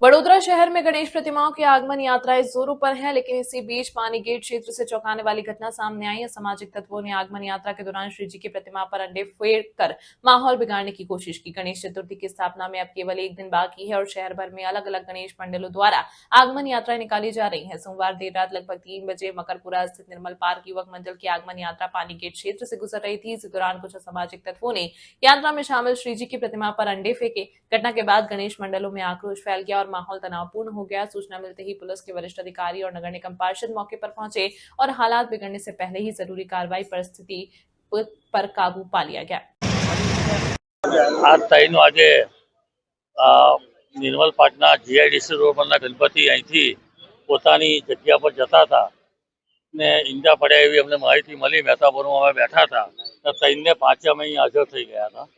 वडोदरा शहर में गणेश प्रतिमाओं की आगमन यात्राएं जोरों पर है, लेकिन इसी बीच पानी गेट क्षेत्र से चौंकाने वाली घटना सामने आई है। असामाजिक तत्वों ने आगमन यात्रा के दौरान श्री जी की प्रतिमा पर अंडे फेंक कर माहौल बिगाड़ने की कोशिश की। गणेश चतुर्थी की स्थापना में अब केवल एक दिन बाकी है और शहर भर में अलग अलग गणेश मंडलों द्वारा आगमन यात्राएं निकाली जा रही है। सोमवार देर रात लगभग 3 बजे मकरपुरा स्थित निर्मल पार्क युवक मंडल की आगमन यात्रा पानी गेट क्षेत्र से गुजर रही थी। इस दौरान कुछ असामाजिक तत्वों ने यात्रा में शामिल श्री जी की प्रतिमा पर अंडे फेंके। घटना के बाद गणेश मंडलों में आक्रोश फैल गया और माहौल तनावपूर्ण हो गया। सूचना मिलते ही पुलिस के वरिष्ठ अधिकारी और नगर निगम पार्षद मौके पर पहुंचे और हालात बिगड़ने से पहले ही जरूरी कार्रवाई परिस्थिति पर काबू पा लिया गया। आज 3 વાગે નિર્મલ પાટના જીઆઈડીસી રોડ પરના ગણપતિ અહીંથી પોતાની જગ્યા પર જતા હતા ને ઈંડા પડ્યા એવી અમને માહિતી મળી। મહેતાપુરમાં અમે બેઠા હતા તો 3 ને 5 અમે અહીં હાજર થઈ ગયા હતા।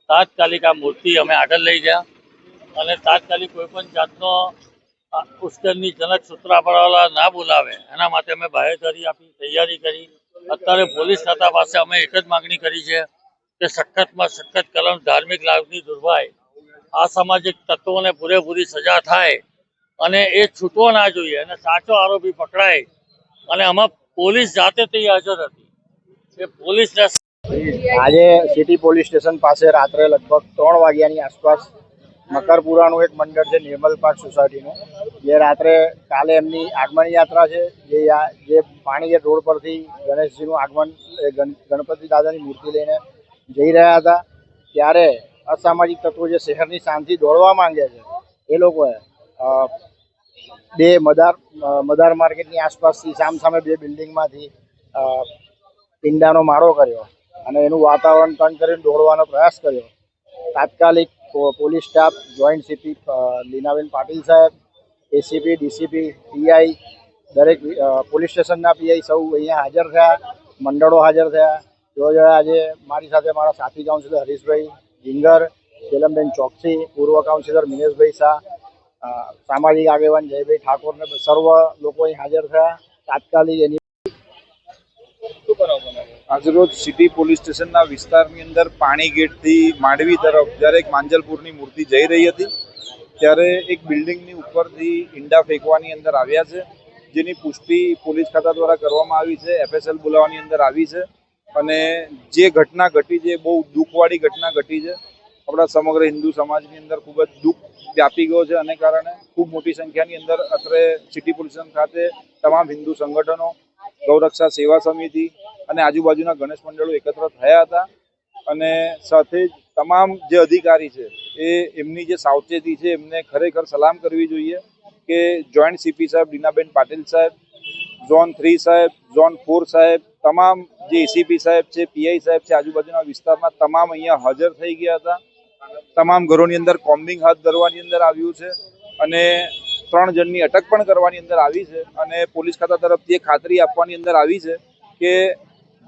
તાત્કાલિક આ મૂર્તિ અમે આગળ લઈ ગયા અને તાત્કાલિક કોઈ પણ જાતનો ઉશ્કેરણીજનક સૂત્રાપાળાવાળા ના બોલાવે એના માટે અમે બાહેધરી આપી તૈયારી કરી। અત્યારે પોલીસ ખાતા પાસે અમે એક જ માગણી કરી છે કે સખતમાં સખત કલમ ધાર્મિક લાગણી દુર્ભાય અસામાજિક તત્વોને પૂરેપૂરી સજા થાય અને એ છૂટવો ના જોઈએ અને સાચો આરોપી પકડાય અને આમાં પોલીસ જાતે તે હાજર હતી। એ પોલીસને આજે સિટી પોલીસ સ્ટેશન પાસે રાત્રે લગભગ 3 વાગ્યાની આસપાસ મકરપુરાનું એક મંડળ છે નિર્મલ પાર્ક સોસાયટીનું, જે રાત્રે કાલે એમની આગમન યાત્રા છે જે પાણીગેટ રોડ પરથી ગણેશજીનું આગમન ગણપતિ દાદાની મૂર્તિ લઈને જઈ રહ્યા હતા। ત્યારે અસામાજિક તત્વો જે શહેરની શાંતિ દોડવા માંગે છે એ લોકોએ બે મદાર માર્કેટની આસપાસથી સામસામે 2 બિલ્ડિંગમાંથી ઈંડાનો મારો કર્યો અને એનું વાતાવરણ તંગ કરીને દોડવાનો પ્રયાસ કર્યો। તાત્કાલિક police staff, joint CP લીનાબેન Patil સાહેબ, એસીપી, ડીસીપી, પીઆઈ, દરેક પોલીસ સ્ટેશનના પીઆઈ સૌ અહીંયા હાજર થયા, મંડળો હાજર થયા। જો આજે મારી સાથે મારા સાથી કાઉન્સિલર હરીશભાઈ જીંગર, જેલમબેન ચોકસી, પૂર્વ કાઉન્સિલર મિનેશભાઈ શાહ, સામાજિક આગેવાન જયભાઈ ઠાકોર ને સર્વ લોકો અહીં હાજર થયા। તાત્કાલિક એની આજરોજ સિટી પોલીસ સ્ટેશનના વિસ્તારની અંદર પાણી ગેટથી માંડવી તરફ જ્યારે એક માંજલપુરની મૂર્તિ જઈ રહી હતી ત્યારે એક બિલ્ડિંગની ઉપરથી ઈંડા ફેંકવાની અંદર આવ્યા છે, જેની પુષ્ટિ પોલીસ ખાતા દ્વારા કરવામાં આવી છે। એફએસએલ બોલાવવાની અંદર આવી છે અને જે ઘટના ઘટી છે બહુ દુઃખવાળી ઘટના ઘટી છે। આપણા સમગ્ર હિન્દુ સમાજની અંદર ખૂબ જ દુઃખ વ્યાપી ગયો છે અને કારણે ખૂબ મોટી સંખ્યાની અંદર અત્રે સિટી પોલીસ સ્ટેશન ખાતે તમામ હિન્દુ સંગઠનો, ગૌરક્ષા સેવા સમિતિ અને આજુબાજુના ગણેશ મંડળો એકત્ર થયા હતા અને સાથે જ તમામ જે અધિકારી છે એમની જે સાવચેતી છે એમને ખરેખર સલામ કરવી જોઈએ કે જોઈન્ટ સીપી સાહેબ લીનાબેન પાટીલ સાહેબ, ઝોન 3 સાહેબ, ઝોન 4 સાહેબ, તમામ જે એસીપી સાહેબ છે, પીઆઈ સાહેબ છે, આજુબાજુના વિસ્તારના તમામ અહીંયા હાજર થઈ ગયા હતા। તમામ ઘરોની અંદર કોમ્બિંગ હાથ ધરવાની અંદર આવ્યું છે અને 3 જણની અટક પણ કરવાની અંદર આવી છે અને પોલીસ ખાતા તરફથી ખાતરી આપવાની અંદર આવી છે કે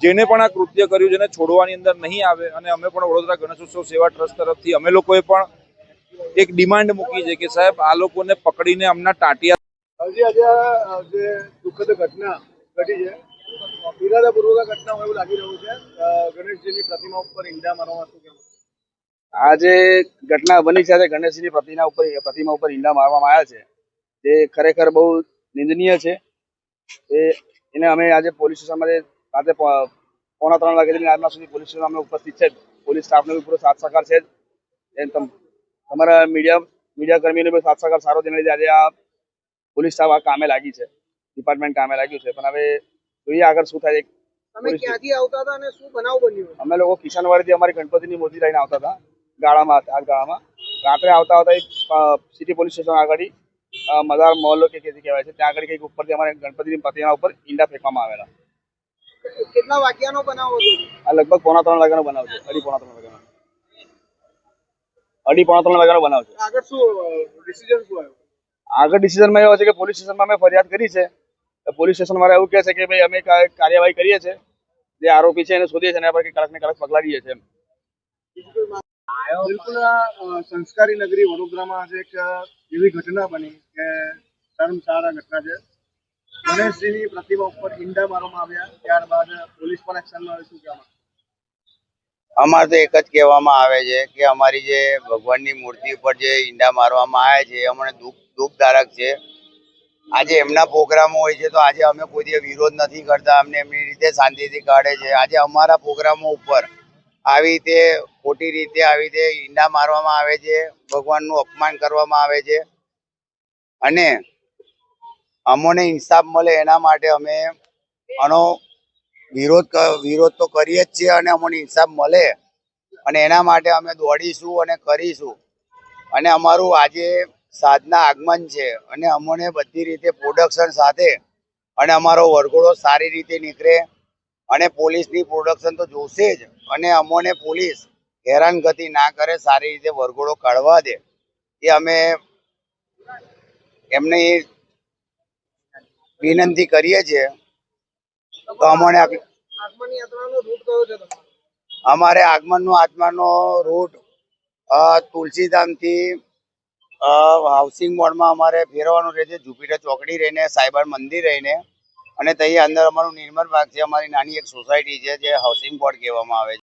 જેને પણ આ કૃત્ય કર્યું છે એને છોડવાની અંદર નહીં આવે। અને અમે પણ વડોદરા ગણેશોત્સવ સેવા ટ્રસ્ટ તરફથી અમે લોકોએ પણ એક ડિમાન્ડ મૂકી છે કે સાહેબ આ લોકોને પકડીને અમના ટાંટિયા જે દુઃખદ ઘટના ઘટી છે, ઇરાદાપૂર્વક ઘટના હોય એવું લાગી રહ્યું છે। ગણેશજીની પ્રતિમા ઉપર ઈંડા મારવામાં શું કહેવું? આ જે ઘટના બની છે ગણેશજીની પ્રતિમા ઉપર ઈંડા મારવામાં આવ્યા છે, જે ખરેખર બહુ નિંદનીય છે। એને અમે આજે પોલીસ સ્ટેશનમાં રાતે 2:45 વાગ્યાથી આજના સુધી પોલીસ સ્ટેશન અમે ઉપસ્થિત છે। પોલીસ સ્ટાફનો બી પૂરો સાથ સહકાર છે। તમારા મીડિયા કર્મીનો બી સાથ સહકાર સારો તેના લીધે આજે આ પોલીસ સ્ટાફ આ કામે લાગી છે, ડિપાર્ટમેન્ટ કામે લાગ્યું છે। પણ હવે જોઈએ આગળ શું થાય। તમે ક્યાંથી આવતા હતા અને શું બનાવ બન્યો? અમે લોકો કિશનવાડીથી અમારી ગણપતિની મૂર્તિ લઈને આવતા હતા ગાળામાં। રાત્રે આવતા એક સિટી પોલીસ સ્ટેશન આગળ મદાર મોહલ્લો કે કહેવાય છે, ત્યાં આગળ કંઈક ઉપરથી અમારે ગણપતિની પ્રતિમા ઉપર ઈંડા ફેંકવામાં આવેલા। કેટલા વાગ્યાનો બનાવ હતો? આ લગભગ 2:45 વાગ્યાનો બનાવ છે, 2:45 વાગ્યાનો બનાવ છે। આગળ શું ડિસિઝન શું આવ્યો? આગળ ડિસિઝનમાં એવો છે કે પોલીસ સ્ટેશનમાં અમે ફરિયાદ કરી છે। પોલીસ સ્ટેશન વાળા એવું કહે છે કે ભાઈ અમે કાર્યવાહી કરીએ છીએ, જે આરોપી છે એને શોધીએ છીએ, એના પર કડક ને કડક પગલાં લઈએ છીએ। બિલકુલ સંસ્કારી નગરી વડોદરામાં આજે એક એવી ઘટના બની કે શર્મસાર ઘટના છે। ગણેશજીની પ્રતિમા ઉપર ઈંડા મારવામાં આવ્યા, ત્યારબાદ પોલીસ પણ એક્શનમાં આવે, શું કહેવામાં? અમારે તો એક જ કહેવામાં આવે છે કે અમારી જે ભગવાનની મૂર્તિ ઉપર જે ઈંડા મારવામાં આવે છે એ અમને દુઃખદાયક છે. આજે એમના પ્રોગ્રામો હોય છે તો આજે અમે કોઈ દિવસ વિરોધ નથી કરતા, અમને એમની રીતે શાંતિથી કાઢે છે. આજે અમારા પ્રોગ્રામો ઉપર આવી રીતે ખોટી રીતે આવી રીતે ઈંડા મારવામાં આવે છે, ભગવાનનું અપમાન કરવામાં આવે છે અને અમોને ઇન્સાફ મળે એના માટે અમે આનો વિરોધ તો કરીએ જ છીએ અને અમને ઇન્સાફ મળે અને એના માટે અમે દોડીશું અને કરીશું. અને અમારું આજે સાધના આગમન છે અને અમને બધી રીતે પ્રોડક્શન સાથે અને અમારો વરઘોડો સારી રીતે નીકળે અને પોલીસની પ્રોડક્શન તો જોશે જ અને અમોને પોલીસ હેરાનગતિ ના કરે, સારી રીતે વરઘોડો કાઢવા દે એ અમે એમને વિનંતી કરીએ છીએ. તો અમને અમારે આગમનનો રૂટ તુલસીધામથી હાઉસિંગ મોડમાં અમારે ફેરવાનું રહે છે, જુપિટર ચોકડી રહીને સાઈબર મંદિર રહીને અને ત્યાં અંદર અમારું નિર્મલ બાગ છે, અમારી નાની એક સોસાયટી છે જે હાઉસિંગ બોર્ડ કહેવામાં આવે છે.